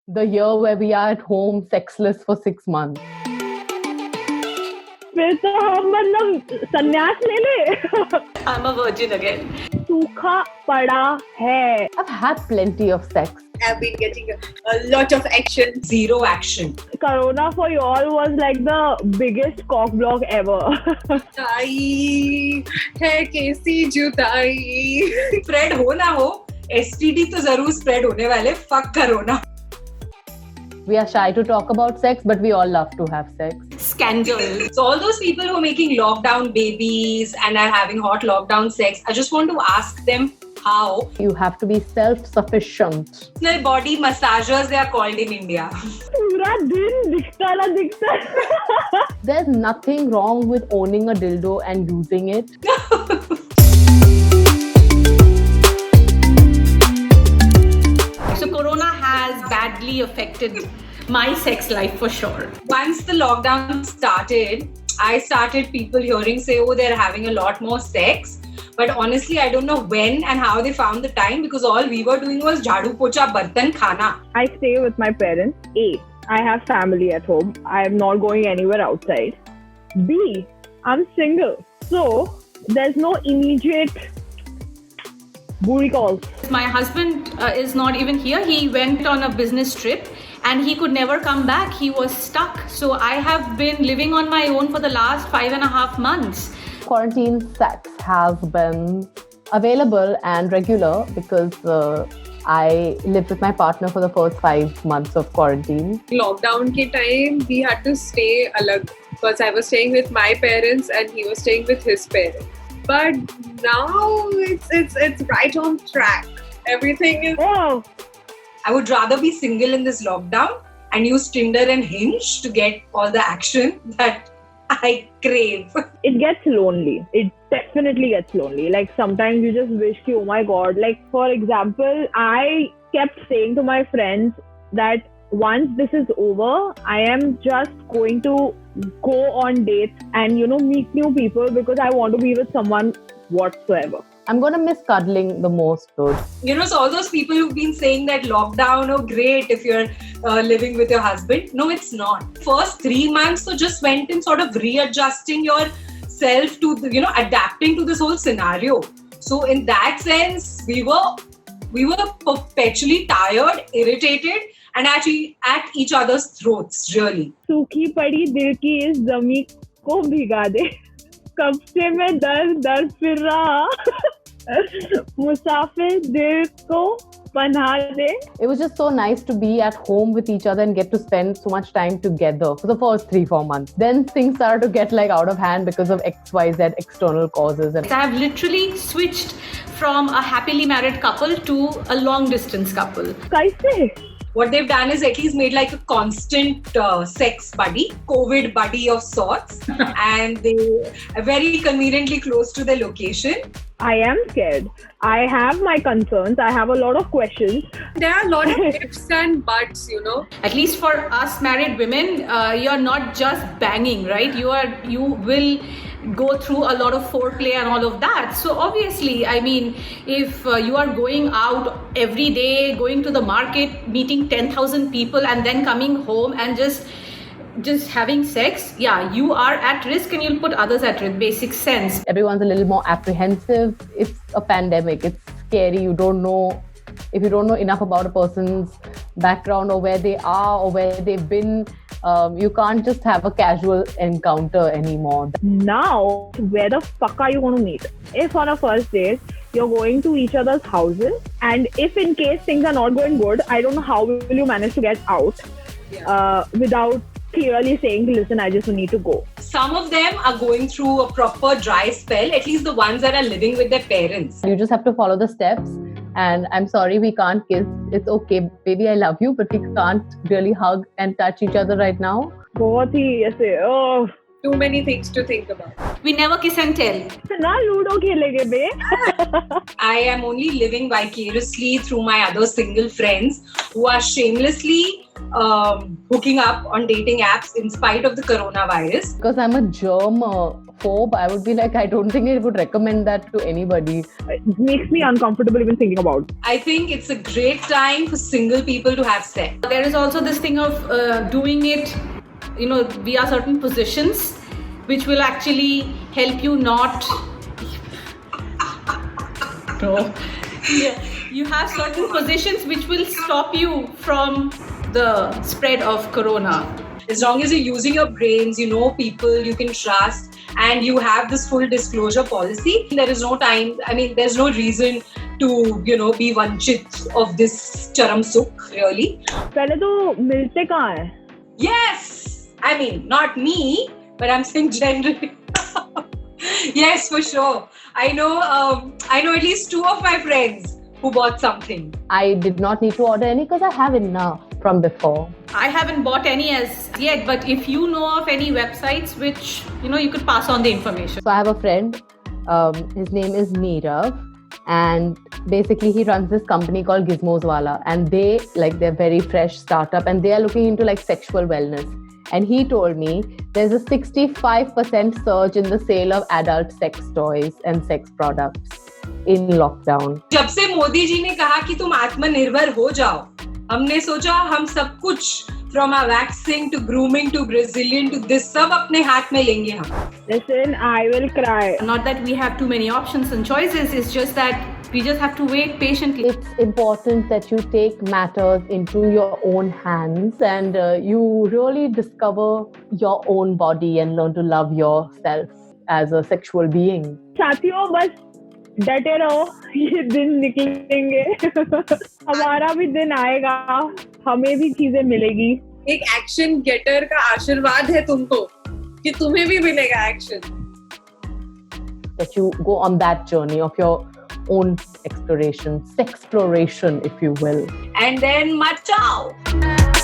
the year where we are at home sexless for 6 months. फिर तो हम मतलब संन्यास ले ले. I'm a virgin again. सूखा पड़ा है. I've had plenty of sex. I've been getting a lot of action, zero action. Corona for you all was like the biggest cock block ever. जुताई है कैसी जुताई. Spread हो ना हो, STD तो जरूर spread होने वाले. Fuck Corona. We are shy to talk about sex, but we all love to have sex. Scandal. So all those people who are making lockdown babies and are having hot lockdown sex, I just want to ask them how. You have to be self-sufficient. Personal body massagers, they are called in India. पूरा दिन दिखता ना दिखता. There's nothing wrong with owning a dildo and using it. So Corona has badly affected my sex life for sure. Once the lockdown started, I started people hearing say, oh, they're having a lot more sex. But honestly, I don't know when and how they found the time because all we were doing was jhadu pocha, bartan, khana. I stay with my parents. A, I have family at home. I am not going anywhere outside. B, I'm single. So there's no immediate booty calls. My husband is not even here. He went on a business trip and he could never come back. He was stuck. So I have been living on my own for the last 5.5 months. Quarantine sex has been available and regular because I lived with my partner for the first 5 months of quarantine. Lockdown ke time, we had to stay alag because I was staying with my parents and he was staying with his parents. But now it's right on track. Everything is. Oh, I would rather be single in this lockdown and use Tinder and Hinge to get all the action that I crave. it gets lonely. It definitely gets lonely. Like sometimes you just wish, oh my God. Like for example, I kept saying to my friends that once this is over, I am just going to go on dates and meet new people because I want to be with someone whatsoever. I'm gonna miss cuddling the most, though. So all those people who've been saying that lockdown, oh great if you're living with your husband. No, it's not. First 3 months, so just went in sort of readjusting yourself to, adapting to this whole scenario. So in that sense, we were perpetually tired, irritated, and actually at each other's throats, really. सूखी पड़ी दिल की इस ज़मीं को भिगा दे. कब से मैं दर फिर रहा. मुसाफिर दिल को पनाह दे. It was just so nice to be at home with each other and get to spend so much time together for the first 3-4 months. Then things started to get out of hand because of XYZ external causes. And I have literally switched from a happily married couple to a long distance couple. कैसे? What they've done is at least made a constant sex buddy, COVID buddy of sorts, and they are very conveniently close to their location. I am scared. I have my concerns. I have a lot of questions. There are a lot of ifs and buts, At least for us married women, you're not just banging, right? You will go through a lot of foreplay and all of that. So obviously, I mean, if you are going out every day, going to the market, meeting 10,000 people and then coming home and just having sex, yeah, you are at risk and you'll put others at risk. Basic sense. Everyone's a little more apprehensive. It's a pandemic. It's scary. You don't know. If you don't know enough about a person's background or where they are or where they've been, you can't just have a casual encounter anymore. Now, where the fuck are you going to meet? If on a first date, you're going to each other's houses, and if in case things are not going good, I don't know how will you manage to get out without clearly saying, listen, I just need to go. Some of them are going through a proper dry spell, at least the ones that are living with their parents. You just have to follow the steps. And I'm sorry, we can't kiss. It's okay, baby, I love you, but we can't really hug and touch each other right now. बहुत ही ऐसे, oh. Too many things to think about. We never kiss and tell. ना ludo खेलेंगे बे. I am only living vicariously through my other single friends who are shamelessly hooking up on dating apps in spite of the coronavirus. Because I'm a germ phobe, I would be like, I don't think I would recommend that to anybody. It makes me uncomfortable even thinking about. I think it's a great time for single people to have sex. There is also this thing of doing it, via certain positions, which will actually help you not. No. Yeah. You have certain positions which will stop you from the spread of corona. As long as you're using your brains, you know people you can trust, and you have this full disclosure policy, there is no time, there's no reason to, be vanchit of this charam sukh, really. पहले तो मिलते कहाँ हैं? Yes! Not me, but I'm saying generally. Yes, for sure. I know at least 2 of my friends who bought something. I did not need to order any because I have enough from before. I haven't bought any as yet, but if you know of any websites which, you could pass on the information. So I have a friend, his name is Neerav, and basically he runs this company called Gizmos Wala, and they're very fresh startup, and they are looking into sexual wellness. And he told me there's a 65% surge in the sale of adult sex toys and sex products in lockdown. जब से मोदी जी ने कहा कि तुम आत्मनिर्भर हो जाओ, हमने सोचा हम सब कुछ from our waxing to grooming to Brazilian to this सब अपने हाथ में लेंगे हम. Listen, I will cry. Not that we have too many options and choices, it's just that we just have to wait patiently. It's important that you take matters into your own hands and you really discover your own body and learn to love yourself as a sexual being. साथियों बस डटे रहो, ये दिन निकलेंगे. हमारा भी दिन आएगा, हमें भी चीजें मिलेगी. एक एक्शन गेटर का आशीर्वाद है तुमको कि तुम्हें भी मिलेगा action. That you go on that journey of your own exploration, sexploration, if you will. And then machao.